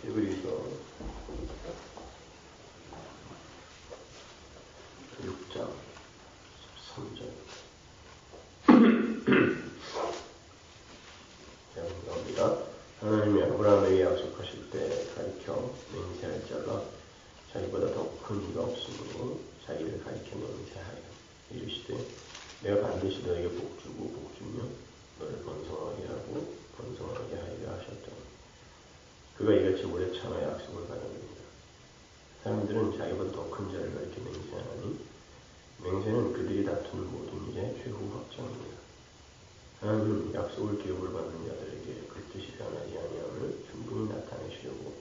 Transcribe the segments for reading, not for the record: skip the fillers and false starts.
히브리서 6장 13절 나옵니다. 하나님이 아브라함에게 약속하실 때 가리켜 맹세할 자가 자기보다 더 큰 이가 없으므로 자기를 가리켜 맹세하여 이르시되 내가 반드시 너에게 복주고 복주며 너를 번성하게 하고 번성하게 하리라 하셨더니 그가 이같이 오래 참아 약속을 받았느니라. 사람들은 자기보다 더 큰 자를 가리켜 맹세하니 맹세는 그들이 다투는 모든 일의 최후 확정입니다. 하나님은 약속을 기업을 받는 자들에게 그 뜻이 변하지 아니함을 충분히 나타내시려고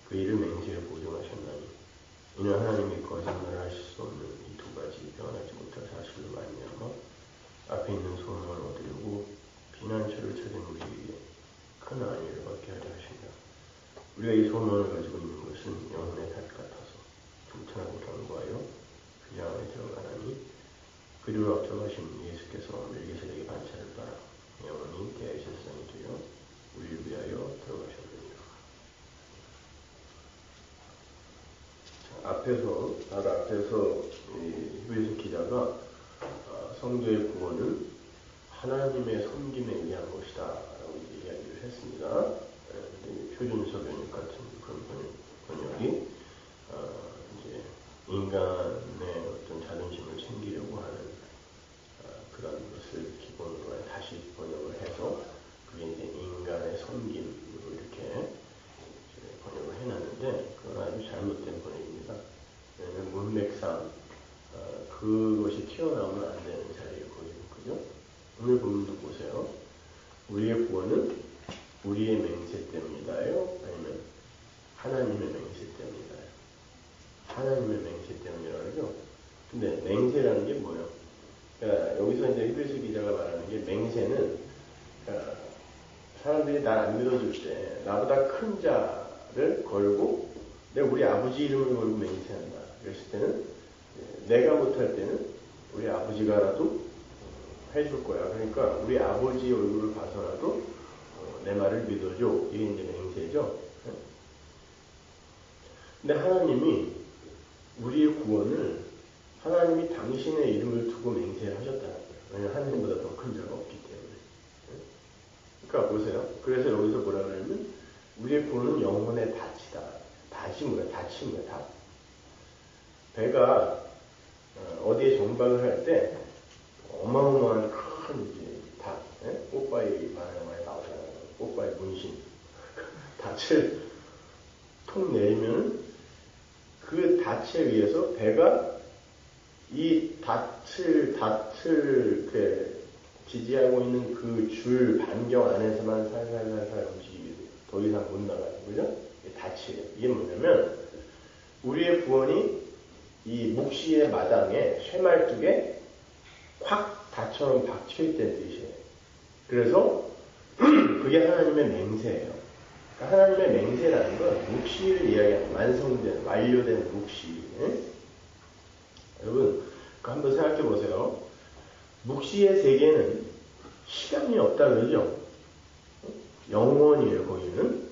그 일을 맹세로 보증하셨나니 이는 하나님이 거짓말을 하실 수 없는 이 두 가지 변하지 못할 사실로 말미암아 앞에 있는 소망을 얻으려고 피난처를 찾은 우리에게 큰 안위를 받게 하려 하신다. 우리가 이 소망을 가지고 있는 것은 영혼의 닷 같아서 불탄하고 견고하여 그 안에 들어가나니 그리로 앞서가신 예수께서 멜기세덱의 반차를 따라 영원히 대제사장이 되어 우리를 위하여 들어가셨느니라. 바로 앞에서 히브리서 기자가 성도의 구원은 하나님의 섬김에 의한 것이다 라고 이야기를 했습니다. 표준서 번역 같은 그런 번역이 이제 인간의 어떤 자존심을 챙기려고 하는 그런 것을 기본으로 다시 번역을 해서 그게 이제 인간의 섬김으로 이렇게 번역을 해놨는데 그건 아주 잘못된 번역입니다. 왜냐하면 문맥상 그것이 튀어나오면 안 되는 자리에 거기는 그죠? 오늘 본문도 보세요. 우리의 구원은 우리의 맹세 때문이다요? 아니면 하나님의 맹세 때문이다요? 하나님의 맹세 때문이라고 하죠. 근데 맹세라는 게 뭐예요? 그러니까 여기서 이제 히브리서 기자가 말하는 게 맹세는 그러니까 사람들이 날 안 믿어줄 때 나보다 큰 자를 걸고 내가 우리 아버지 이름을 걸고 맹세한다. 그랬을 때는 내가 못할 때는 우리 아버지가라도 해줄 거야. 그러니까 우리 아버지 얼굴을 봐서라도 내 말을 믿어줘. 이게 이제 맹세죠. 근데 하나님이 우리의 구원을 하나님이 당신의 이름을 두고 맹세를 하셨다는 거예요. 왜냐하면 하나님보다 더 큰 자가 없기 때문에. 그러니까 보세요. 그래서 여기서 뭐라 그러냐면 우리의 구원은 영혼의 닻이다. 닻이 뭐야? 닻이 뭐야? 닻. 배가 어디에 정박을 할 때 어마어마한 큰 이제 닷, 꽃바위 많이 나오잖아요. 꽃바위 문신. 닻을 통 내리면 그 닻에 의해서 배가 이 닻을 이렇게 지지하고 있는 그 줄 반경 안에서만 살살살살 움직이게 돼요. 더 이상 못 나가요. 그죠? 닻이에요. 이게 뭐냐면 우리의 구원이 이 묵시의 마당에 쇠말뚝에 확 닷처럼 박혀있다는 뜻이에요. 그래서 그게 하나님의 맹세예요. 그러니까 하나님의 맹세라는 건 묵시를 이야기하는 완성된, 완료된 묵시. 여러분 한번 생각해 보세요. 묵시의 세계는 시간이 없다 그러죠? 영원이에요. 거기는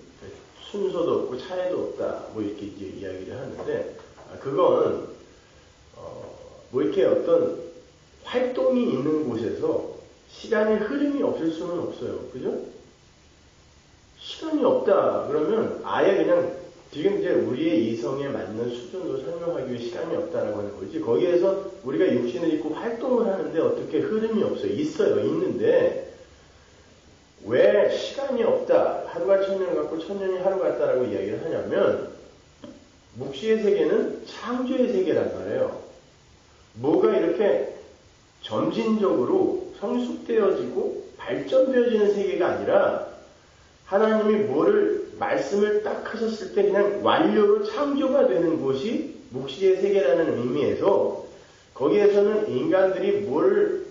순서도 없고 차이도 없다 뭐 이렇게 이제 이야기를 하는데 그건 뭐 이렇게 어떤 활동이 있는 곳에서 시간의 흐름이 없을 수는 없어요. 그죠? 시간이 없다 그러면 아예 그냥 지금 이제 우리의 이성에 맞는 수준으로 설명하기 위해 시간이 없다라고 하는 거지. 거기에서 우리가 육신을 입고 활동을 하는데 어떻게 흐름이 없어요? 있어요. 있는데 왜 시간이 없다. 하루가 천년 같고 천년이 하루 같다라고 이야기를 하냐면 묵시의 세계는 창조의 세계란 말이에요. 뭐가 이렇게 점진적으로 성숙되어지고 발전되어지는 세계가 아니라 하나님이 말씀을 딱 하셨을 때 그냥 완료로 창조가 되는 곳이 묵시의 세계라는 의미에서 거기에서는 인간들이 뭘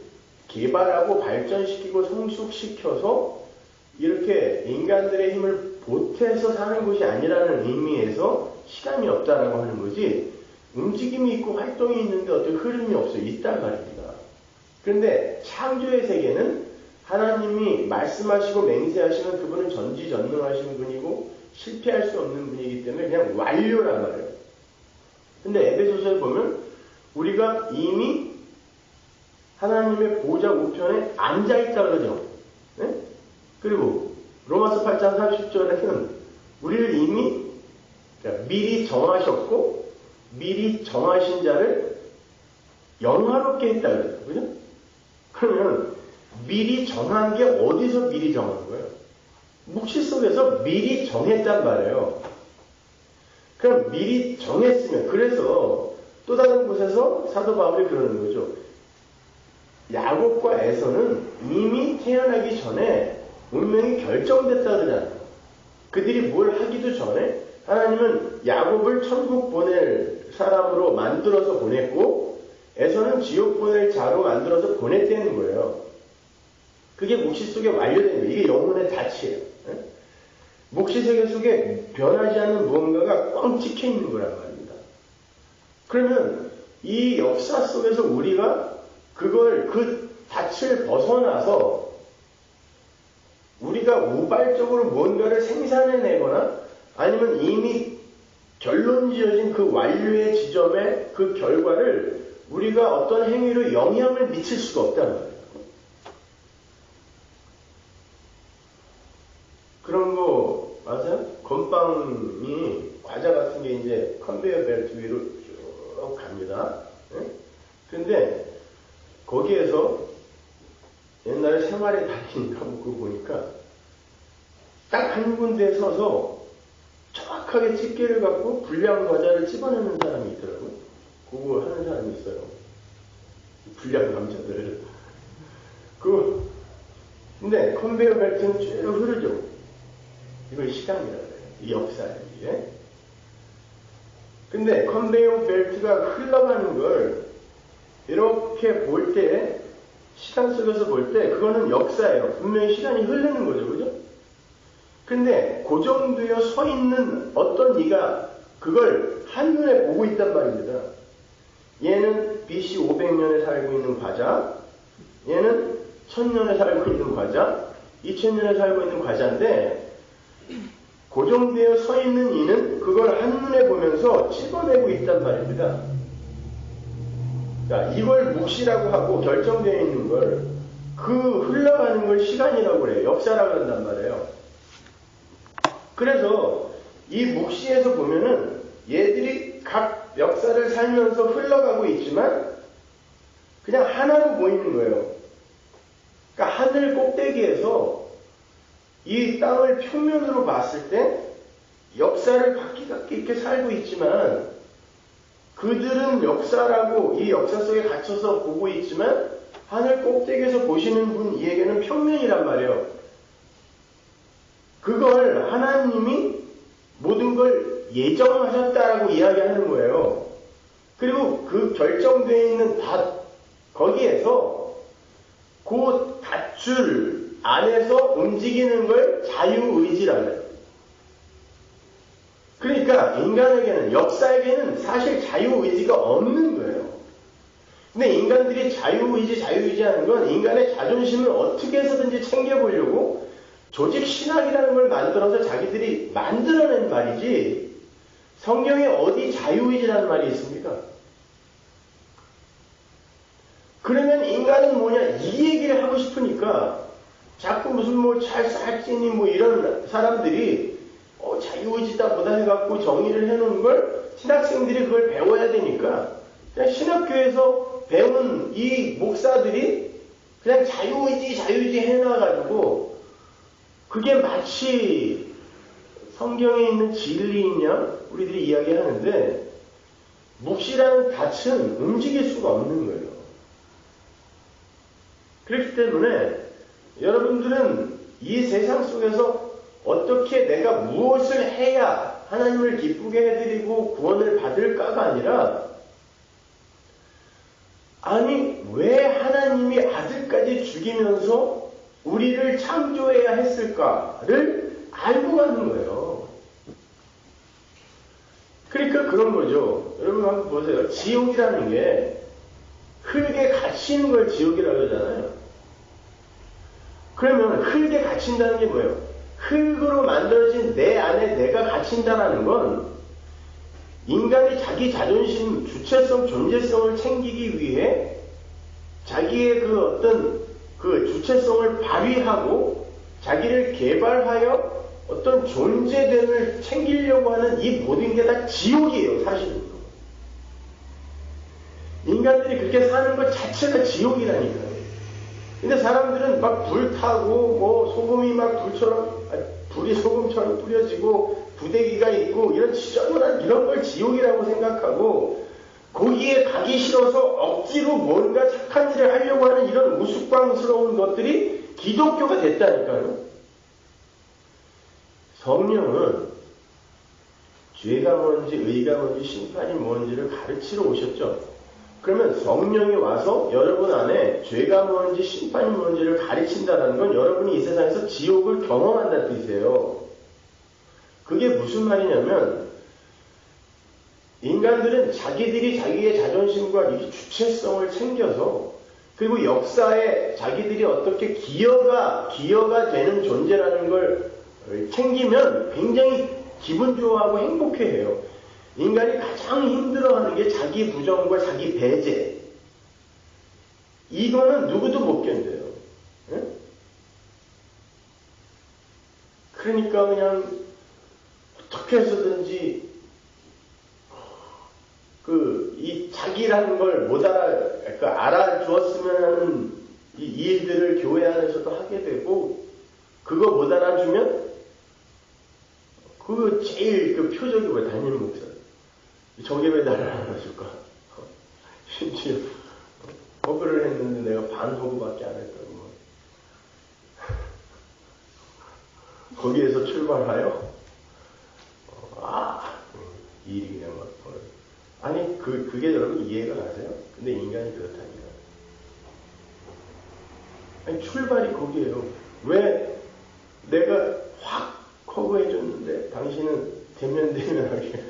개발하고 발전시키고 성숙시켜서 이렇게 인간들의 힘을 보태서 사는 곳이 아니라는 의미에서 시간이 없다라고 하는 거지 움직임이 있고 활동이 있는데 어떤 흐름이 없어요. 있단 말입니다. 그런데 창조의 세계는 하나님이 말씀하시고 맹세하시면 그분은 전지전능하신 분이고 실패할 수 없는 분이기 때문에 그냥 완료란 말이에요. 근데 에베소서에 보면 우리가 이미 하나님의 보좌 우편에 앉아있다 그러죠. 네? 그리고 로마서 8장 30절에는 우리를 이미 미리 정하셨고 미리 정하신 자를 영화롭게 했다 그러죠. 그죠? 그러면 미리 정한 게 어디서 미리 정한 거예요? 묵시 속에서 미리 정했단 말이에요. 그럼 미리 정했으면, 그래서 또 다른 곳에서 사도 바울이 그러는 거죠. 야곱과 에서는 이미 태어나기 전에 운명이 결정됐다 그러잖아요. 그들이 뭘 하기도 전에 하나님은 야곱을 천국 보낼 사람으로 만들어서 보냈고 에서는 지옥 보낼 자로 만들어서 보냈다는 거예요. 그게 묵시 속에 완료된 거예요. 이게 영혼의 자치예요. 묵시 세계 속에 변하지 않는 무언가가 꽉 찍혀 있는 거란 말입니다. 그러면 이 역사 속에서 우리가 그걸 그 자치를 벗어나서 우리가 우발적으로 무언가를 생산해내거나 아니면 이미 결론 지어진 그 완료의 지점의 그 결과를 우리가 어떤 행위로 영향을 미칠 수가 없다는 거예요. 그런 거 아세요? 건빵이 과자 같은 게 이제 컨베이어 벨트 위로 쭉 갑니다. 네? 근데 거기에서 옛날에 생활에 다니니까 그거 보니까 딱 한 군데에 서서 정확하게 집게를 갖고 불량 과자를 찝어내는 사람이 있더라고요. 그거 하는 사람이 있어요. 불량 남자들. 근데 컨베이어 벨트는 쭉 흐르죠. 이걸 시간이라고 해요. 이 역사예요, 이게. 근데 컨베이어 벨트가 흘러가는 걸 이렇게 볼 때, 시간 속에서 볼 때, 그거는 역사예요. 분명히 시간이 흐르는 거죠, 그죠? 근데 고정되어 서 있는 어떤 이가 그걸 한눈에 보고 있단 말입니다. 얘는 BC 500년에 살고 있는 과자, 얘는 1000년에 살고 있는 과자, 2000년에 살고 있는 과자인데, 고정되어 서 있는 이는 그걸 한눈에 보면서 찝어내고 있단 말입니다. 자, 이걸 묵시라고 하고 결정되어 있는 걸, 그 흘러가는 걸 시간이라고 그래요. 역사라고 한단 말이에요. 그래서 이 묵시에서 보면은 얘들이 각 역사를 살면서 흘러가고 있지만 그냥 하나로 보이는 거예요. 그러니까 하늘 꼭대기에서 이 땅을 평면으로 봤을 때 역사를 각기 이렇게 살고 있지만 그들은 역사라고 이 역사 속에 갇혀서 보고 있지만 하늘 꼭대기에서 보시는 분 이에게는 평면이란 말이에요. 그걸 하나님이 모든 걸 예정하셨다라고 이야기하는 거예요. 그리고 그 결정되어 있는 거기에서 그 닷줄 안에서 움직이는 걸 자유의지라고 해요. 그러니까 인간에게는, 역사에게는 사실 자유의지가 없는 거예요. 근데 인간들이 자유의지 하는 건 인간의 자존심을 어떻게 해서든지 챙겨보려고 조직 신학이라는 걸 만들어서 자기들이 만들어낸 말이지, 성경에 어디 자유의지라는 말이 있습니까? 그러면 인간은 뭐냐, 이 얘기를 하고 싶으니까 자꾸 무슨 찰스 할지니 이런 사람들이 자유의지다 보다 해갖고 정의를 해놓은 걸 신학생들이 그걸 배워야 되니까 그냥 신학교에서 배운 이 목사들이 그냥 자유의지 해놔가지고 그게 마치 성경에 있는 진리이냐 우리들이 이야기하는데, 묵시라는 닻은 움직일 수가 없는 거예요. 그렇기 때문에 여러분들은 이 세상 속에서 어떻게 내가 무엇을 해야 하나님을 기쁘게 해드리고 구원을 받을까가 아니라, 아니 왜 하나님이 아들까지 죽이면서 우리를 창조해야 했을까를 알고 가는 거예요. 그러니까 그런 거죠. 여러분 한번 보세요. 지옥이라는 게 흙에 갇히는 걸 지옥이라고 하잖아요. 그러면 흙에 갇힌다는 게 뭐예요? 흙으로 만들어진 내 안에 내가 가르친다는 건 인간이 자기 자존심, 주체성, 존재성을 챙기기 위해 자기의 그 어떤 그 주체성을 발휘하고 자기를 개발하여 어떤 존재됨을 챙기려고 하는 이 모든 게 다 지옥이에요, 사실은. 인간들이 그렇게 사는 것 자체가 지옥이라니까요. 근데 사람들은 막 불타고 뭐 소금이 막 불이 소금처럼 뿌려지고 부대기가 있고 이런 지저분한 이런 걸 지옥이라고 생각하고 거기에 가기 싫어서 억지로 뭔가 착한 일을 하려고 하는 이런 우스꽝스러운 것들이 기독교가 됐다니까요. 성령은 죄가 뭔지 의가 뭔지 심판이 뭔지를 가르치러 오셨죠. 그러면 성령이 와서 여러분 안에 죄가 뭔지 심판이 뭔지를 가르친다는 건 여러분이 이 세상에서 지옥을 경험한다는 뜻이에요. 그게 무슨 말이냐면 인간들은 자기들이 자기의 자존심과 이 주체성을 챙겨서 그리고 역사에 자기들이 어떻게 기여가 되는 존재라는 걸 챙기면 굉장히 기분 좋아하고 행복해해요. 인간이 가장 힘들어하는 게 자기 부정과 자기 배제. 이거는 누구도 못 견뎌요. 네? 그러니까 그냥 어떻게 해서든지 이 자기라는 걸 못 알아주었으면 하는 이 일들을 교회 안에서도 하게 되고 그거 못 알아주면 그 제일 그 표적이 뭐야? 담임 목사. 저게 왜 나를 알아줄까? 심지어 허그를 했는데 내가 반 허그밖에 안 했다고. 거기에서 출발하여 일이 그냥 막 벌어져. 아니 그게 여러분 이해가 가세요? 근데 인간이 그렇다니까. 아니 출발이 거기에요. 왜 내가 확 허그해줬는데 당신은 대면대면하게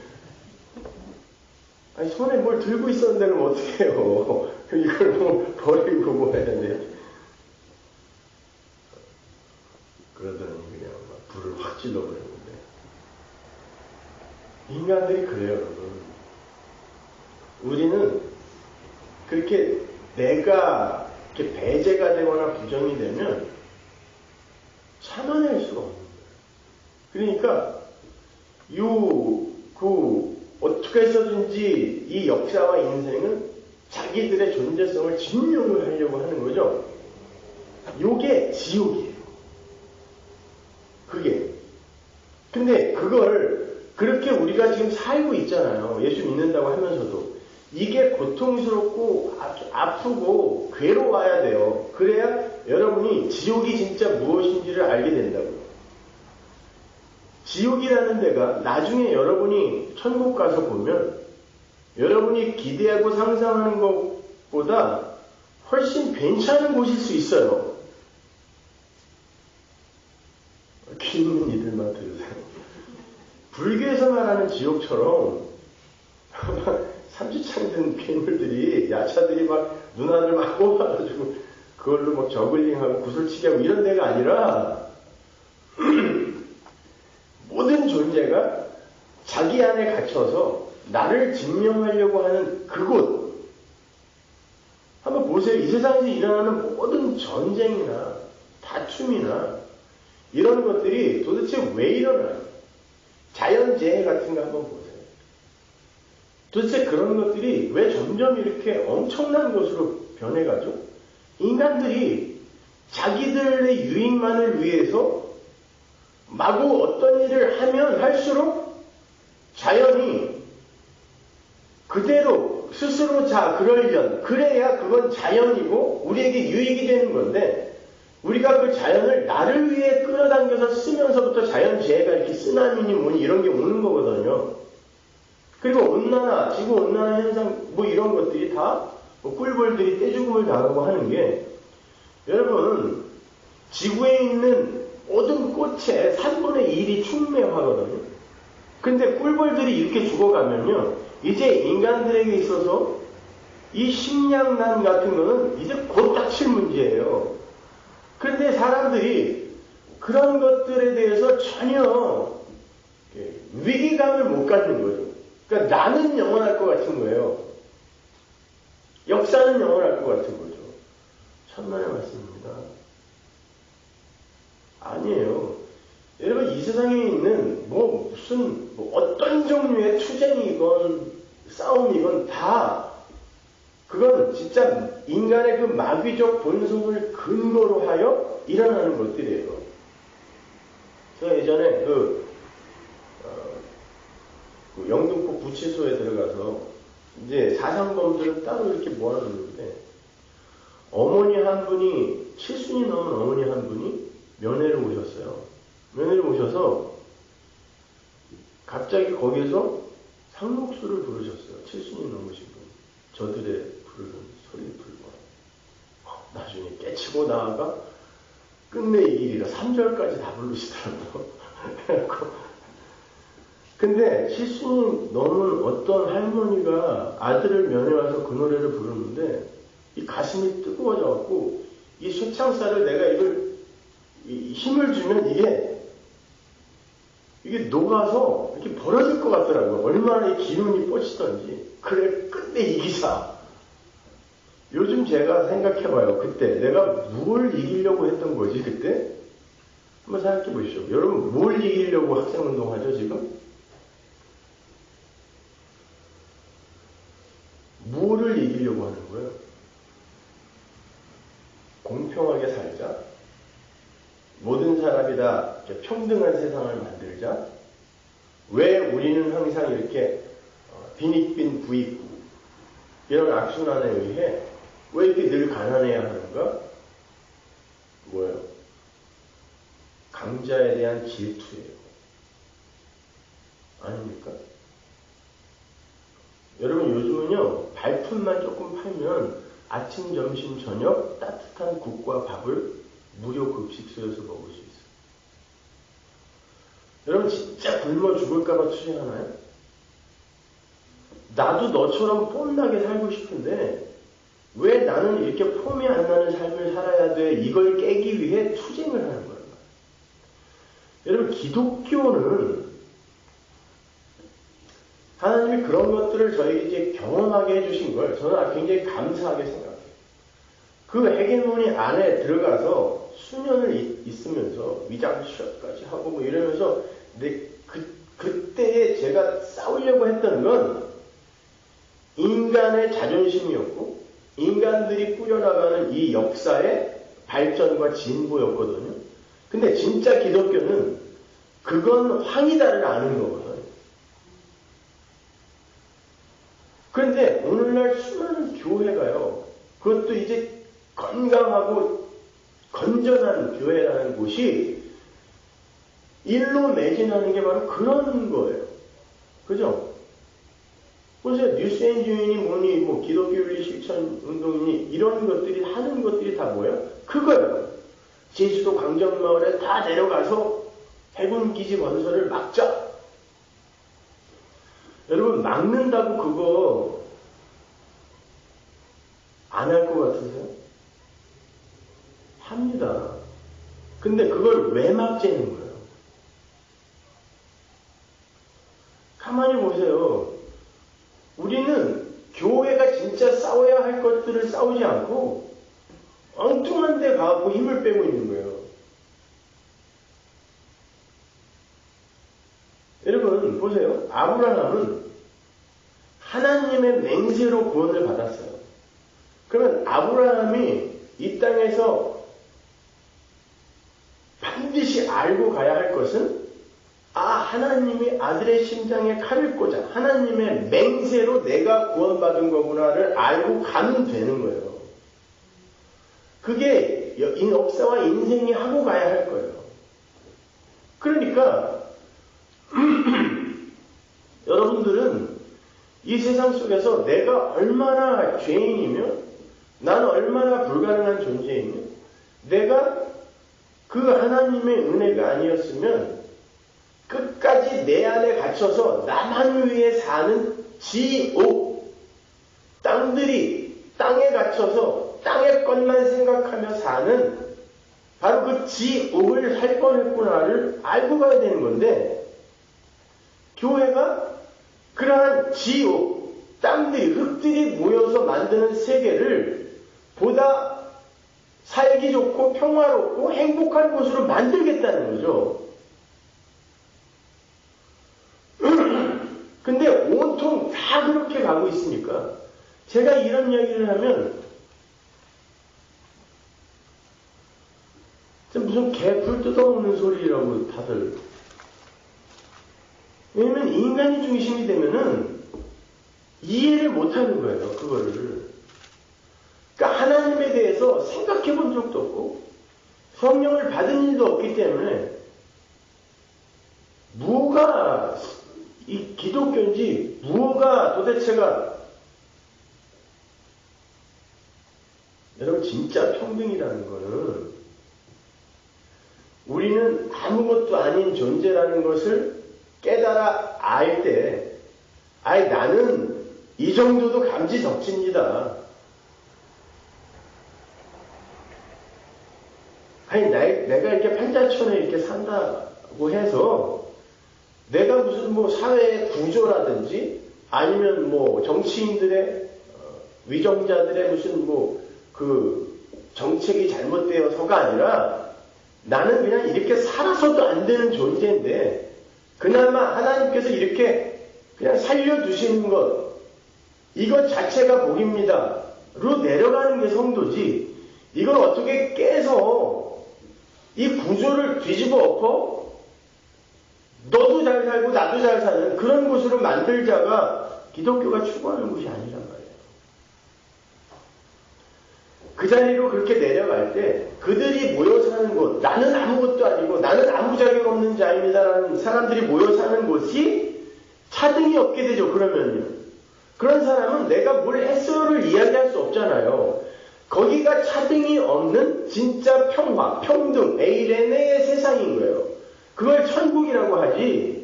아니 손에 뭘 들고 있었는데 그럼 어떻게 해요? 이걸 뭐 버리고 뭐 해야 돼? 그러더니 그냥 막 불을 확 질러버렸는데 인간들이 그래요, 여러분. 우리는 그렇게 내가 이렇게 배제가 되거나 부정이 되면 참아낼 수가 없는 거예요. 그러니까 어떻게 해서든지 이 역사와 인생은 자기들의 존재성을 증명을 하려고 하는 거죠. 요게 지옥이에요. 그게. 근데 그걸 그렇게 우리가 지금 살고 있잖아요. 예수 믿는다고 하면서도. 이게 고통스럽고 아프고 괴로워야 돼요. 그래야 여러분이 지옥이 진짜 무엇인지를 알게 된다고요. 지옥이라는 데가 나중에 여러분이 천국 가서 보면 여러분이 기대하고 상상하는 것보다 훨씬 괜찮은 곳일 수 있어요. 귀 있는 이들만 들으세요. 불교에서 말하는 지옥처럼 삼지창 든 괴물들이 야차들이 막 눈알을 막 뽑아가지고 그걸로 막 저글링하고 구슬치기 하고 이런 데가 아니라 모든 존재가 자기 안에 갇혀서 나를 증명하려고 하는 그곳. 한번 보세요. 이 세상에서 일어나는 모든 전쟁이나 다툼이나 이런 것들이 도대체 왜 일어나요? 자연재해 같은 거 한번 보세요. 도대체 그런 것들이 왜 점점 이렇게 엄청난 것으로 변해가죠? 인간들이 자기들의 유익만을 위해서 마구 어떤 일을 하면 할수록 자연이 그대로 스스로 그러려면 그래야 그건 자연이고 우리에게 유익이 되는 건데 우리가 그 자연을 나를 위해 끌어당겨서 쓰면서부터 자연재해가 이렇게 쓰나미니 뭐니 이런 게 오는 거거든요. 그리고 온난화, 지구온난화 현상 뭐 이런 것들이 다 꿀벌들이 떼죽음을 당하고 하는 게 여러분 지구에 있는 모든 꽃의 3분의 1이 충매화거든요. 근데 꿀벌들이 이렇게 죽어가면요 이제 인간들에게 있어서 이 식량난 같은 거는 이제 곧 닥칠 문제예요. 그런데 사람들이 그런 것들에 대해서 전혀 위기감을 못 갖는 거죠. 그러니까 나는 영원할 것 같은 거예요. 역사는 영원할 것 같은 거죠. 천만의 말씀입니다. 아니에요. 여러분, 이 세상에 있는 무슨 어떤 종류의 투쟁이건 싸움이건 다 그건 진짜 인간의 그 마귀적 본성을 근거로 하여 일어나는 것들이에요. 제가 예전에 영등포 구치소에 들어가서 이제 사상범들은 따로 이렇게 모아놓는데 어머니 한 분이 70이 넘은 어머니 한 분이 면회를 오셨어요. 면회를 오셔서 갑자기 거기에서 상록수를 부르셨어요. 70이 넘으신 분. 저들의 부르는 소리를 불고 나중에 깨치고 나아가 끝내 이 길이라 3절까지 다 부르시더라고요. 근데 70이 넘은 어떤 할머니가 아들을 면회 와서 그 노래를 부르는데 이 가슴이 뜨거워져갖고 이 쇠창살을 내가 이걸 힘을 주면 이게 녹아서 이렇게 벌어질 것 같더라고요. 얼마나 이 기운이 뻗치던지. 그래, 끝내 이기사. 요즘 제가 생각해봐요. 그때 내가 뭘 이기려고 했던 거지, 그때? 한번 생각해 보시죠. 여러분, 뭘 이기려고 학생운동 하죠, 지금? 뭐를 이기려고 하는 거예요? 공평하게 살자. 모든 사람이 다 평등한 세상을 만들자. 왜 우리는 항상 이렇게 빈익빈 부익부 이런 악순환에 의해 왜 이렇게 늘 가난해야 하는가? 뭐예요? 강자에 대한 질투예요. 아닙니까? 여러분, 요즘은요, 발품만 조금 팔면 아침, 점심, 저녁 따뜻한 국과 밥을 무료 급식소에서 먹을 수 있어요. 여러분, 진짜 굶어 죽을까봐 투쟁하나요? 나도 너처럼 폼나게 살고 싶은데 왜 나는 이렇게 폼이 안 나는 삶을 살아야 돼? 이걸 깨기 위해 투쟁을 하는 거예요. 여러분, 기독교는 하나님이 그런 것들을 저에게 이제 경험하게 해주신 걸 저는 굉장히 감사하게 생각해요. 그 헤게모니 안에 들어가서 수년을 있으면서 위장 취업까지 하고 뭐 이러면서 그때에 제가 싸우려고 했던 건 인간의 자존심이었고 인간들이 꾸려나가는 이 역사의 발전과 진보였거든요. 근데 진짜 기독교는 그건 황이다를 아는 거거든요. 그런데 오늘날 수많은 교회가요, 그것도 이제 건강하고 건전한 교회라는 곳이 일로 매진하는 게 바로 그런 거예요. 그죠? 보세요. 뉴스엔주인이 뭐니, 기독교윤리 실천 운동이니, 이런 것들이 하는 것들이 다 뭐예요? 그거예요. 제주도 강정마을에 다 내려가서 해군기지 건설을 막자. 여러분, 막는다고 그거 안 할 것 같으세요? 합니다. 근데 그걸 왜 막자는 거예요? 가만히 보세요. 우리는 교회가 진짜 싸워야 할 것들을 싸우지 않고 엉뚱한 데 가고 힘을 빼고 있는 거예요. 여러분 보세요. 아브라함은 하나님의 맹세로 구원을 받았어요. 그러면 아브라함이 이 땅에서 반드시 알고 가야 할 것은 하나님이 아들의 심장에 칼을 꽂아 하나님의 맹세로 내가 구원받은 거구나를 알고 가면 되는 거예요. 그게 이 역사와 인생이 하고 가야 할 거예요. 그러니까 여러분들은 이 세상 속에서 내가 얼마나 죄인이며 나는 얼마나 불가능한 존재이며 내가 그 하나님의 은혜가 아니었으면 끝까지 내 안에 갇혀서 나만 위해 사는 지옥, 땅에 갇혀서 땅의 것만 생각하며 사는 바로 그 지옥을 살 뻔했구나를 알고 가야 되는 건데 교회가 그러한 지옥, 땅들이, 흙들이 모여서 만드는 세계를 보다 살기 좋고 평화롭고 행복한 곳으로 만들겠다는 거죠. 근데 온통 다 그렇게 가고 있으니까 제가 이런 이야기를 하면 무슨 개풀 뜯어먹는 소리라고 다들. 왜냐면 인간이 중심이 되면은 이해를 못하는 거예요, 그거를. 그러니까 하나님에 대해서 생각해 본 적도 없고 성령을 받은 일도 없기 때문에 뭐가 이 기독교인지 뭐가 도대체가 여러분 진짜 평등이라는 거는 우리는 아무것도 아닌 존재라는 것을 깨달아 알 때 아이 나는 이 정도도 감지덕지입니다. 아니 내가 이렇게 판자촌에 이렇게 산다고 해서 내가 무슨 뭐 사회의 구조라든지 아니면 뭐 정치인들의 위정자들의 무슨 뭐 그 정책이 잘못되어서가 아니라 나는 그냥 이렇게 살아서도 안 되는 존재인데 그나마 하나님께서 이렇게 그냥 살려두시는 것 이것 자체가 복입니다. 로 내려가는 게 성도지 이걸 어떻게 깨서 이 구조를 뒤집어 엎어 너도 잘 살고 나도 잘 사는 그런 곳으로 만들자가 기독교가 추구하는 것이 아니란 말이에요. 그 자리로 그렇게 내려갈 때 그들이 모여 사는 곳, 나는 아무것도 아니고 나는 아무 자격 없는 자입니다라는 사람들이 모여 사는 곳이 차등이 없게 되죠. 그러면요. 그런 사람은 내가 뭘 했어요를 이야기할 수 없잖아요. 거기가 차등이 없는 진짜 평화, 평등, 에이레네의 세상인 거예요. 그걸 천국이라고 하지.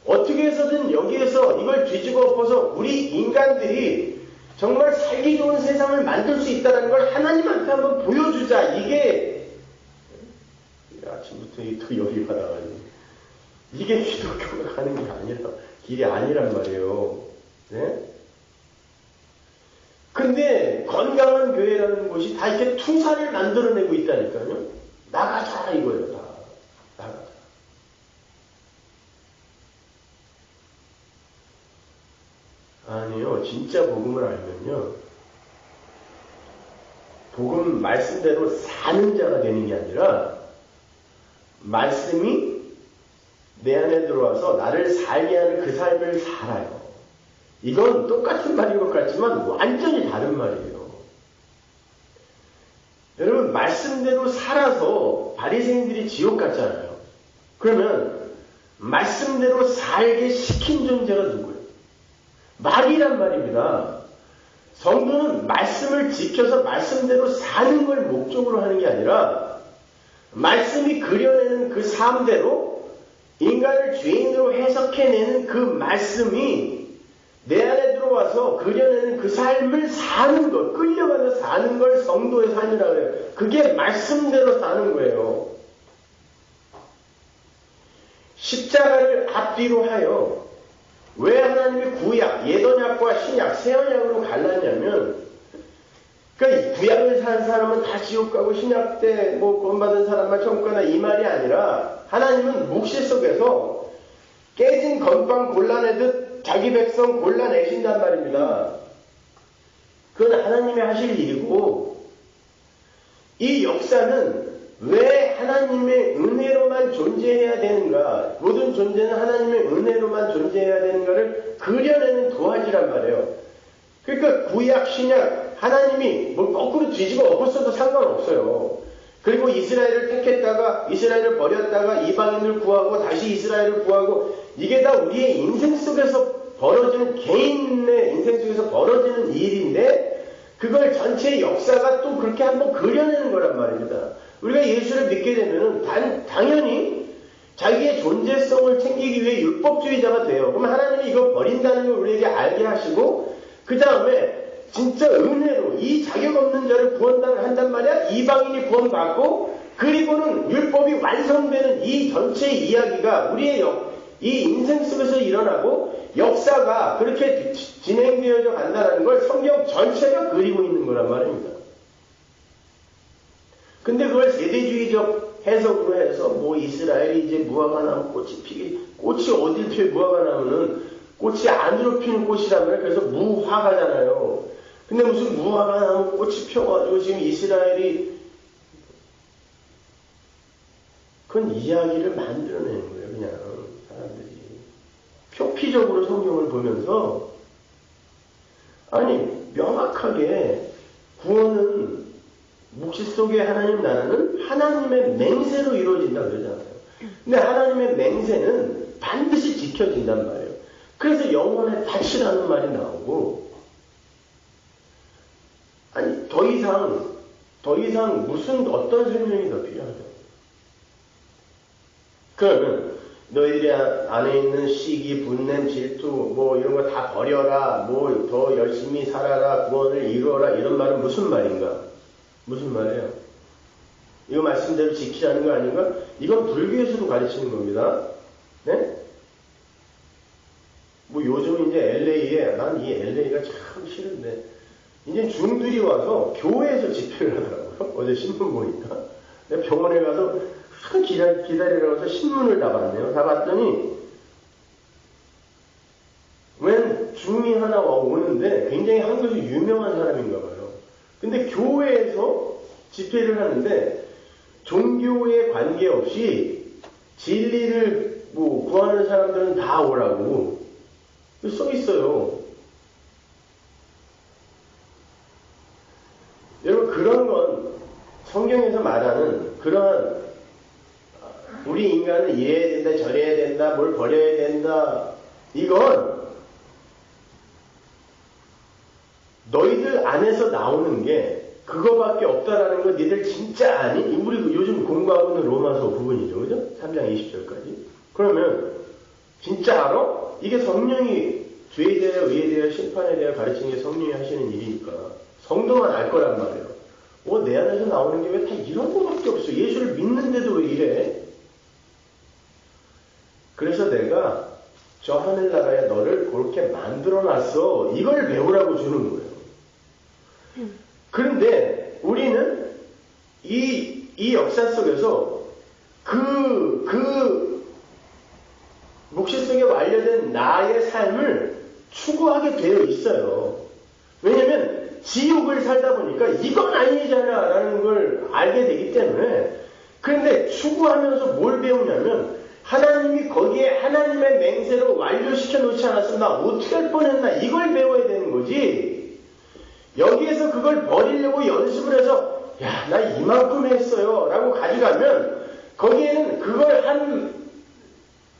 어떻게 해서든 여기에서 이걸 뒤집어 엎어서 우리 인간들이 정말 살기 좋은 세상을 만들 수 있다는 걸 하나님한테 한번 보여주자. 이게 아침부터 또 열이 받아가지고 이게 기독교가 가는 게 아니라 길이 아니란 말이에요. 네? 근데 건강한 교회라는 곳이 다 이렇게 투사를 만들어내고 있다니까요. 나가자 이거예요. 다 나가자. 아니요. 진짜 복음을 알면요. 복음 말씀대로 사는 자가 되는 게 아니라 말씀이 내 안에 들어와서 나를 살게 하는 그 삶을 살아요. 이건 똑같은 말인 것 같지만 완전히 다른 말이에요. 여러분 말씀대로 살아서 바리새인들이 지옥 갔잖아요. 그러면 말씀대로 살게 시킨 존재가 누구예요? 말이란 말입니다. 성도는 말씀을 지켜서 말씀대로 사는 걸 목적으로 하는 게 아니라 말씀이 그려내는 그 삶대로 인간을 죄인으로 해석해내는 그 말씀이 내 안에 들어와서 그려내는 그 삶을 사는 것, 끌려가서 사는 걸 성도의 삶이라고 해요. 그게 말씀대로 사는 거예요. 십자가를 앞뒤로 하여 왜 하나님이 구약, 옛언약과 신약, 새언약으로 갈랐냐면 그러니까 구약을 산 사람은 다 지옥 가고 신약 때 뭐 구원받은 사람만 천국 가나 이 말이 아니라 하나님은 묵시 속에서 깨진 건빵 골라내듯 자기 백성 골라내신단 말입니다. 그건 하나님이 하실 일이고 이 역사는 왜 하나님의 은혜로만 존재해야 되는가 모든 존재는 하나님의 은혜로만 존재해야 되는가를 그려내는 도화지란 말이에요. 그러니까 구약, 신약 하나님이 뭐 거꾸로 뒤집어 엎었어도 상관없어요. 그리고 이스라엘을 택했다가 이스라엘을 버렸다가 이방인을 구하고 다시 이스라엘을 구하고 이게 다 우리의 인생 속에서 벌어지는 개인의 인생 속에서 벌어지는 일인데 그걸 전체 역사가 또 그렇게 한번 그려내는 거란 말입니다. 우리가 예수를 믿게 되면 당연히 자기의 존재성을 챙기기 위해 율법주의자가 돼요. 그럼 하나님이 이거 버린다는 걸 우리에게 알게 하시고 그 다음에 진짜 은혜로 이 자격 없는 자를 구원한단 말이야. 이방인이 구원받고 그리고는 율법이 완성되는 이 전체 이야기가 우리의 이 인생 속에서 일어나고 역사가 그렇게 진행되어져 간다는 걸 성경 전체가 그리고 있는 거란 말입니다. 근데 그걸 세대주의적 해석으로 해서 뭐 이스라엘이 이제 무화과 나무 꽃이 꽃이 어딜 피해 무화과 나무는 꽃이 안으로 피는 꽃이라면 그래서 무화과잖아요. 근데 무슨 무화과 나무 꽃이 펴가지고 지금 이스라엘이 그건 이야기를 만들어내는 거예요. 그냥 사람들이 표피적으로 성경을 보면서 아니 명확하게 구원은 묵시 속의 하나님 나라는 하나님의 맹세로 이루어진다 그러잖아요. 근데 하나님의 맹세는 반드시 지켜진단 말이에요. 그래서 영혼의 탓이라는 말이 나오고 아니 더 이상 무슨 어떤 설명이 더 필요하죠? 그러면 너희들이 안에 있는 시기, 분냄, 질투 뭐 이런 거 다 버려라. 뭐 더 열심히 살아라. 구원을 이루어라. 이런 말은 무슨 말인가? 무슨 말이에요? 이거 말씀대로 지키라는 거 아닌가? 이건 불교에서도 가르치는 겁니다. 네? 뭐 요즘 이제 LA에 난 이 LA가 참 싫은데 이제 중들이 와서 교회에서 집회를 하더라고요. 어제 신문 보니까. 내가 병원에 가서 기다리라고 해서 신문을 다 봤네요. 다 봤더니 웬 중이 하나 오는데 굉장히 한국에서 유명한 사람인가 봐요. 근데 교회에서 집회를 하는데 종교에 관계없이 진리를 뭐 구하는 사람들은 다 오라고 써 있어요. 여러분 그런 건 성경에서 말하는 그러한 우리 인간은 이래야 된다, 저래야 된다, 뭘 버려야 된다. 이건 너희들 안에서 나오는 게 그거밖에 없다라는 거 니들 진짜 아니? 우리 요즘 공부하고 있는 로마서 부분이죠. 그죠? 3장 20절까지. 그러면 진짜 알아? 이게 성령이 죄에 대하여 의에 대하여 심판에 대하여 가르치는 게 성령이 하시는 일이니까 성도만 알 거란 말이에요. 내 안에서 나오는 게 왜 다 이런 거밖에 없어. 예수를 믿는데도 왜 이래? 그래서 내가 저 하늘나라에 너를 그렇게 만들어놨어. 이걸 배우라고 주는 거예요. 그런데 우리는 이 역사 속에서 묵시 속에 완료된 나의 삶을 추구하게 되어 있어요. 왜냐면 지옥을 살다 보니까 이건 아니잖아 라는 걸 알게 되기 때문에. 그런데 추구하면서 뭘 배우냐면 하나님이 거기에 하나님의 맹세로 완료시켜 놓지 않았으면 나 어떻게 할 뻔했나 이걸 배워야 되는 거지. 여기에서 그걸 버리려고 연습을 해서 야, 나 이만큼 했어요 라고 가져가면 거기에는 그걸 한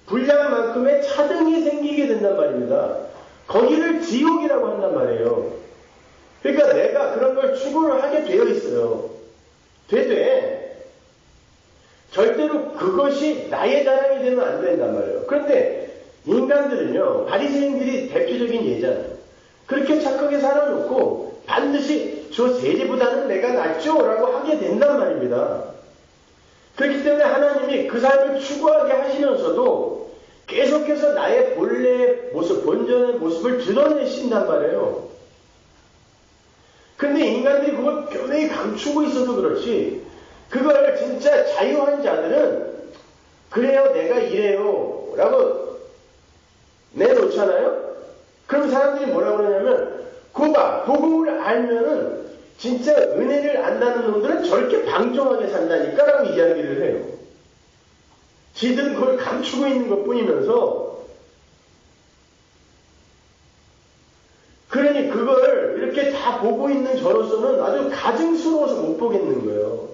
분량만큼의 차등이 생기게 된단 말입니다. 거기를 지옥이라고 한단 말이에요. 그러니까 내가 그런 걸 추구를 하게 되어 있어요. 되되 절대로 그것이 나의 자랑이 되면 안 된단 말이에요. 그런데 인간들은요, 바리새인들이 대표적인 예잖아요. 그렇게 착하게 살아놓고 반드시 저 세리보다는 내가 낫죠 라고 하게 된단 말입니다. 그렇기 때문에 하나님이 그 삶을 추구하게 하시면서도 계속해서 나의 본래의 모습, 본전의 모습을 드러내신단 말이에요. 근데 인간들이 그걸 교묘히 감추고 있어서 그렇지, 그걸 진짜 자유한 자들은 그래요, 내가 이래요 라고 내놓잖아요. 그럼 사람들이 뭐라고 그러냐면, 그봐, 복음을 알면은 진짜 은혜를 안다는 놈들은 저렇게 방종하게 산다니까 라고 이야기를 해요. 지들은 그걸 감추고 있는 것 뿐이면서, 그러니 그걸 이렇게 다 보고 있는 저로서는 아주 가증스러워서 못 보겠는 거예요.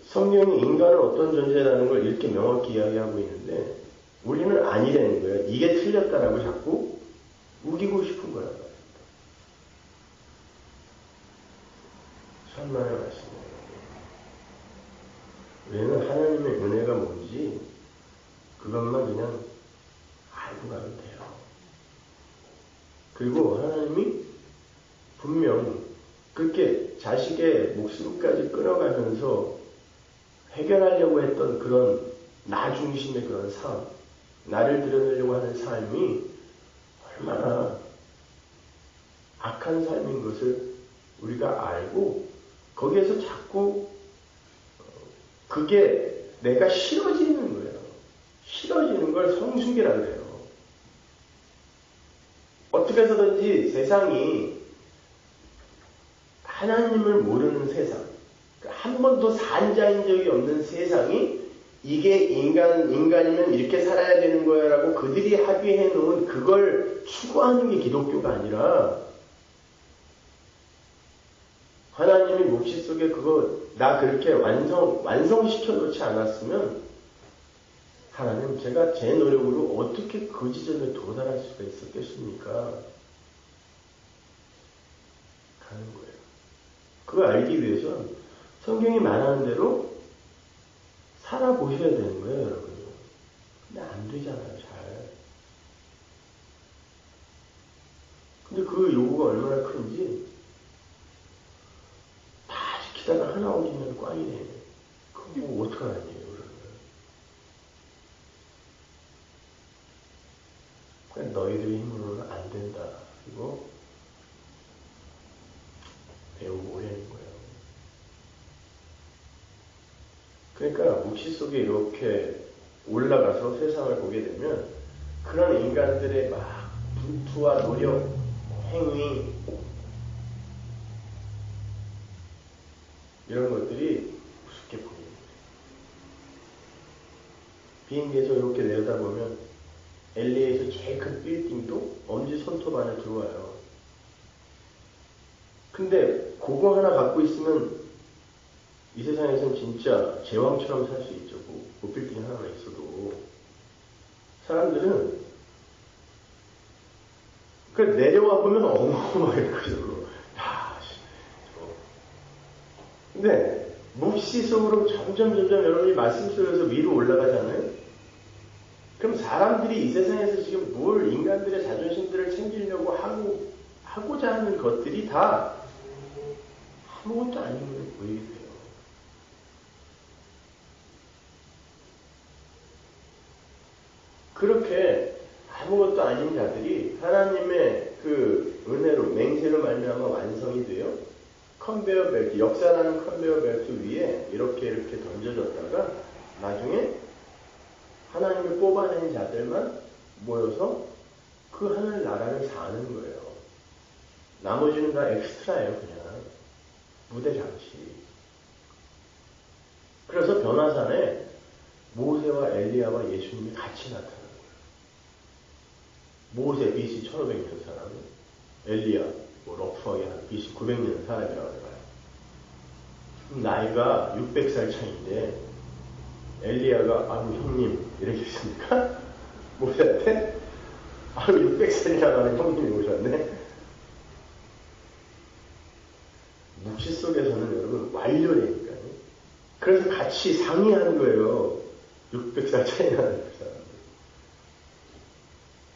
성경이 인간은 어떤 존재라는 걸 이렇게 명확히 이야기하고 있는데 우리는 아니라는 거예요. 이게 틀렸다라고 자꾸 우기고 싶은 거란 말이에요. 천만의 말씀이에요. 우리는 하나님의 은혜가 뭔지 그것만 그냥 알고 가면 돼요. 그리고 하나님이 분명 그렇게 자식의 목숨까지 끝까지 끊어가면서 해결하려고 했던 그런 나 중심의 그런 삶, 나를 드러내려고 하는 삶이 얼마나 악한 삶인 것을 우리가 알고 거기에서 자꾸 그게 내가 싫어지는 거예요. 싫어지는 걸 성숙이라고 해요. 어떻게 해서든지 세상이 하나님을 모르는 세상, 한 번도 산자인 적이 없는 세상이 이게 인간이면 이렇게 살아야 되는 거야 라고 그들이 합의해 놓은 그걸 추구하는 게 기독교가 아니라 하나님이 묵시 속에 그거 나 그렇게 완성시켜 놓지 않았으면 하나님 제가 제 노력으로 어떻게 그 지점에 도달할 수가 있었겠습니까? 가는 거예요. 그걸 알기 위해서는 성경이 말하는 대로 살아보셔야 되는 거예요, 여러분. 근데 안 되잖아요, 잘. 근데 그 요구가 얼마나 큰지 다 지키다가 하나 오시면 꽝이네. 그거 뭐 어떡하라는 얘기예요, 그러면. 너희들의 힘으로는 안 된다. 이거 배우고 오해하는 거예요. 그러니까 묵시 속에 이렇게 올라가서 세상을 보게 되면 그런 인간들의 막 분투와 노력, 행위 이런 것들이 우습게 보입니다. 비행기에서 이렇게 내려다보면 LA에서 제일 큰 빌딩도 엄지 손톱 안에 들어와요. 근데 그거 하나 갖고 있으면 이 세상에서는 진짜 제왕처럼 살 수 있죠. 그 빌딩 하나가 있어도. 사람들은 그 내려와 보면 어마어마하게 크죠. 근데 묵시 속으로 점점 여러분이 말씀 속에서 위로 올라가잖아요. 그럼 사람들이 이 세상에서 지금 뭘 인간들의 자존심들을 챙기려고 하고자 하는 것들이 다 아무것도 아닌 걸로 보이게 돼요. 그렇게 아무것도 아닌 자들이 하나님의 그 은혜로 맹세로 말미암아 완성이 돼요. 컨베어 벨트, 역사라는 컨베어 벨트 위에 이렇게 던져졌다가 나중에 하나님을 뽑아낸 자들만 모여서 그 하늘 나라를 사는 거예요. 나머지는 다 엑스트라예요, 그냥. 무대 장치. 그래서 변화산에 모세와 엘리야와 예수님이 같이 나타나는 거예요. 모세 BC 1500년 사람, 엘리야 러프하게 한 BC 900년 사람이라고 해요. 나이가 600살 차이인데 엘리야가 아유 형님 이렇게 했습니까? 모세한테 아유 600살이나 하는 형님이 오셨네. 묵시 속에서는 여러분 완료라니까요. 그래서 같이 상의하는 거예요. 600살 차이 나는 그 사람들.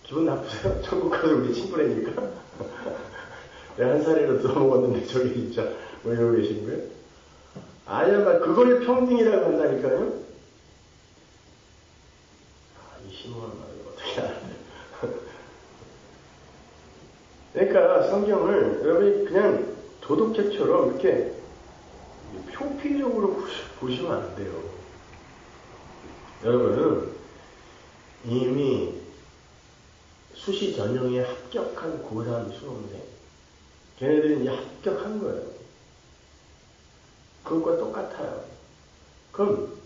기분 나쁘세요? 천국 가서 우리 친구라니까? 내가 한 살이라도 더 먹었는데 저기 진짜 뭐 이러고 계신 거예요? 아니야, 그걸 평등이라고 한다니까요? 이 심오한 말을 어떻게 알아요? 그러니까 성경을 여러분이 그냥 도덕책처럼 이렇게 표피적으로 보시면 안 돼요. 여러분은 이미 수시 전형에 합격한 고3 수험생, 걔네들은 이제 합격한 거예요. 그것과 똑같아요. 그럼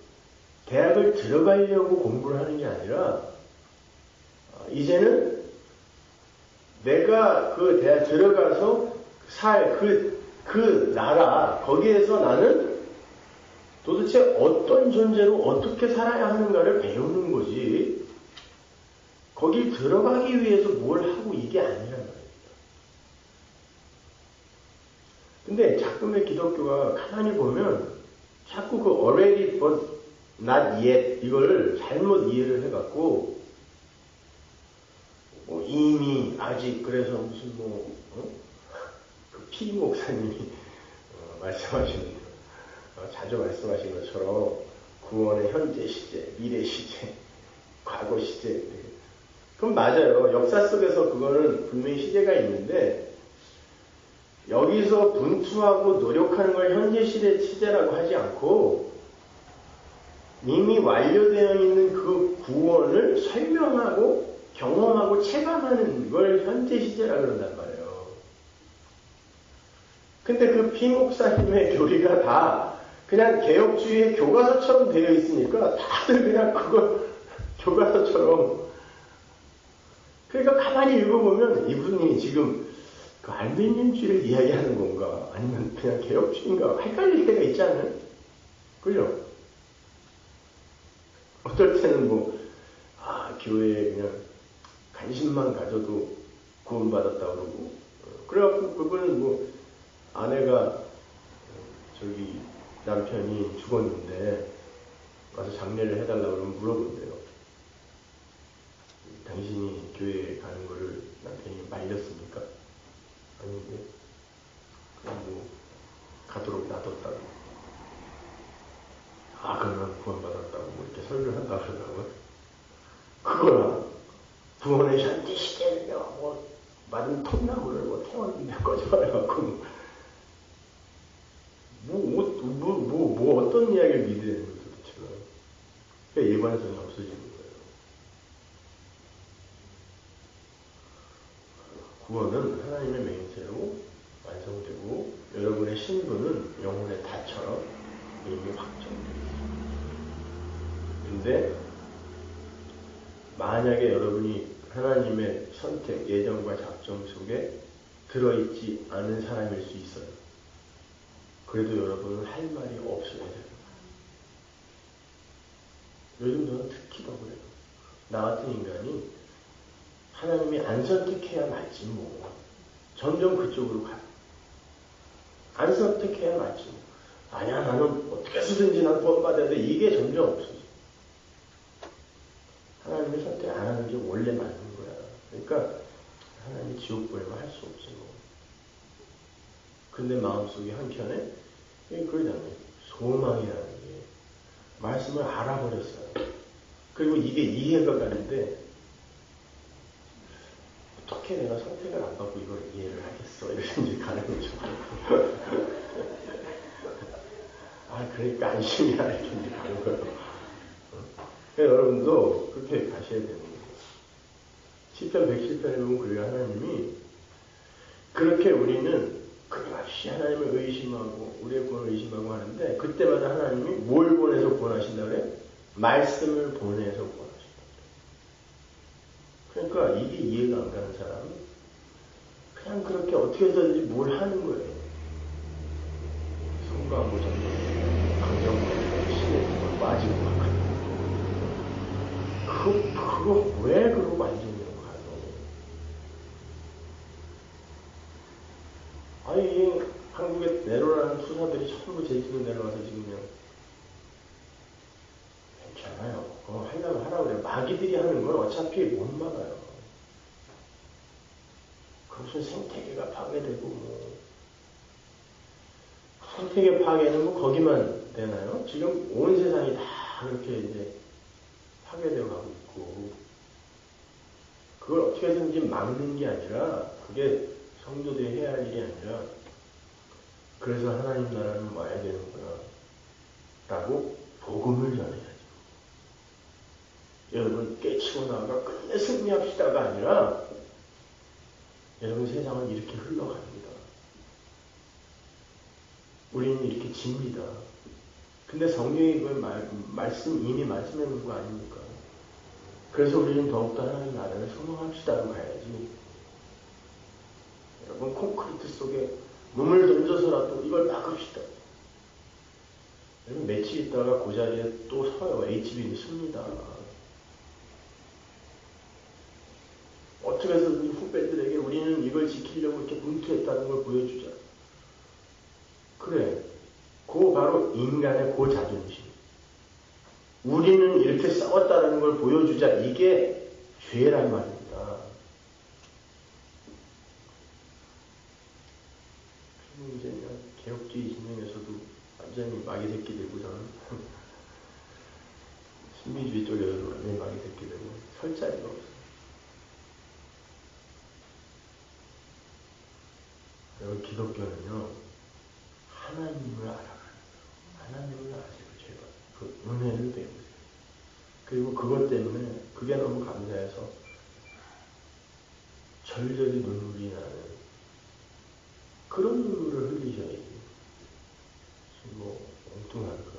대학을 들어가려고 공부를 하는 게 아니라 이제는 내가 그 대학 들어가서 살 그 나라 거기에서 나는 도대체 어떤 존재로 어떻게 살아야 하는가를 배우는 거지. 거기 들어가기 위해서 뭘 하고 이게 아니란 말이에요. 근데 자꾸의 기독교가 가만히 보면 자꾸 그 already but not yet 이걸 잘못 이해를 해갖고 이미 아직 그래서 무슨 그 피 목사님이 말씀하시는 자주 말씀하신 것처럼 구원의 현재 시제, 미래 시제, 과거 시제. 그럼 맞아요. 역사 속에서 그거는 분명히 시제가 있는데 여기서 분투하고 노력하는 걸 현재 시대 시제라고 하지 않고 이미 완료되어 있는 그 구원을 설명하고 경험하고 체감하는 걸 현재 시제라 그런단 말이에요. 근데 그 피목사님의 교리가 다 그냥 개혁주의의 교과서처럼 되어 있으니까 다들 그냥 그걸 교과서처럼. 그러니까 가만히 읽어보면 이분이 지금 그 알미늄주의를 이야기하는 건가 아니면 그냥 개혁주의인가 헷갈릴 때가 있잖아요. 그죠? 어떨 때는 교회에 그냥 관심만 가져도 구원받았다 그러고, 그래갖고 그분은 아내가 남편이 죽었는데 와서 장례를 해달라고 그러면 물어본대요. 당신이 교회에 가는 거를 남편이 말렸습니까? 아닌데, 그냥 가도록 놔뒀다고. 그러면 구원받았다고 이렇게 설교를 한다 그러더라고요. 그거랑 구원의 현재 시대는요, 맞은 통나무를 태웠는데 꺼져버려갖고, 어떤 이야기를 믿어야 되는 거죠, 도대체가. 그러니까 일관성이 없어지는 거예요. 구원은 하나님의 맹세로 완성되고, 여러분의 신분은 영혼의 다처럼 이미 확정되어 있습니다. 근데, 만약에 여러분이 하나님의 선택, 예정과 작정 속에 들어있지 않은 사람일 수 있어요. 그래도 여러분은 할 말이 없어야 돼요. 요즘 저는 특히 더 그래요. 나 같은 인간이 하나님이 안 선택해야 맞지 뭐. 점점 그쪽으로 가요. 안 선택해야 맞지 뭐. 아니야, 나는 어떻게 해서든지 난 구원받아야 돼. 이게 점점 없어져. 하나님이 선택 안 하는 게 원래 맞는 거야. 그러니까 하나님이 지옥 보내면 할 수 없어요. 근데 마음속에 한켠에 그러잖아요. 소망이라는 게 말씀을 알아버렸어요. 그리고 이게 이해가 가는데 어떻게 내가 선택을 안 받고 이걸 이해를 하겠어. 이렇게 이제 가는 거죠. 그러니까 안심이야. 이렇게 이제 가는 거예요. 그러니까 여러분도 그렇게 가셔야 되는 거예요. 시편 110편에 보면 그래요. 하나님이 그렇게 우리는 끊임없이 하나님을 의심하고 우리의 구원을 의심하고 하는데 그때마다 하나님이 뭘 보내서 구원하신다 그래? 말씀을 보내서 구원하신다. 그러니까 이게 이해가 안 가는 사람은 그냥 그렇게 어떻게 해서든지 뭘 하는 거예요. 성가하고 전도, 강정하고 신의 걸 빠지고 막 그거 왜 그러고 완전히 이 한국에 내려오라는 투사들이 전부 제 집에 내려와서 지금 그냥 괜찮아요. 그거 하려면 하라고 그래요. 마귀들이 하는 건 어차피 못 막아요. 그 무슨 생태계가 파괴되고 생태계 파괴는 거기만 되나요? 지금 온 세상이 다 그렇게 이제 파괴되어 가고 있고 그걸 어떻게든지 막는 게 아니라 그게 성도들이 해야 할 일이 아니라 그래서 하나님 나라는 와야 되는구나 라고 복음을 전해야죠. 여러분 깨치고 나가 끝내 승리합시다가 아니라 여러분 세상은 이렇게 흘러갑니다. 우리는 이렇게 집니다. 근데 성경이 그걸 이미 말씀해 놓은 거 아닙니까? 그래서 우리는 더욱더 하나님 나라를 소망합시다로 가야지. 여러분 콘크리트 속에 몸을 던져서라도 이걸 막읍시다. 여러분 며칠 있다가 그 자리에 또 서요. HB는 씁니다. 어떻게 해서든 후배들에게 우리는 이걸 지키려고 이렇게 분투했다는 걸 보여주자. 그래. 그거 바로 인간의 그 자존심. 우리는 이렇게 싸웠다는 걸 보여주자. 이게 죄란 말입니다. 이제 개혁주의 진영에서도 완전히 마귀 새끼 되고서는 신비주의 쪽에서도 완전히 마귀 새끼 되고 설 자리가 없어요. 여러분 기독교는요 하나님을 알아가는 거예요. 하나님을 아세요 제발. 그 은혜를 배우세요. 그리고 그것 때문에 그게 너무 감사해서 절절히 눈물이 나는 그런 눈물을 흘리셔야지. 뭐 엉뚱한 거.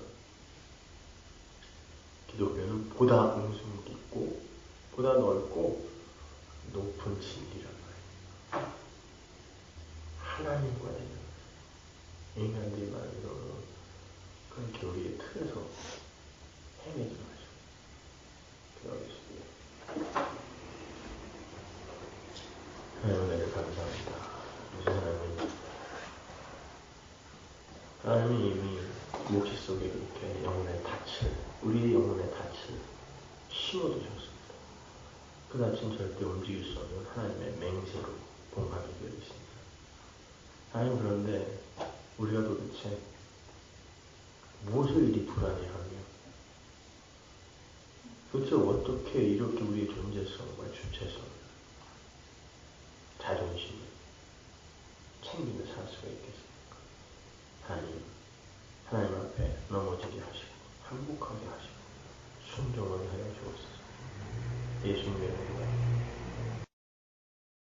기독교는 보다 웅숭 깊고 보다 넓고 높은 진리란 말이에요. 하나님과 되는 인간들이 만들어놓은 그런 교리의 틀에서 헤매지 마시고 기도하겠습니다. 하나님 은혜를 감사합니다. 하나님이 이미 묵시 속에 이렇게 영혼의 닻을 우리의 영혼의 닻을 심어두셨습니다. 그 닻은 절대 움직일 수 없는 하나님의 맹세로 봉합이 되어 있습니다. 하나님 그런데 우리가 도대체 무엇을 이리 불안해하며 도대체 어떻게 이렇게 우리의 존재성과 주체성을 자존심을 챙기며 살 수가 있겠습니까? 하나님 앞에 넘어지게 하시고 항복하게 하시고 순종하게 하여 주옵소서. 예수님의 이름으로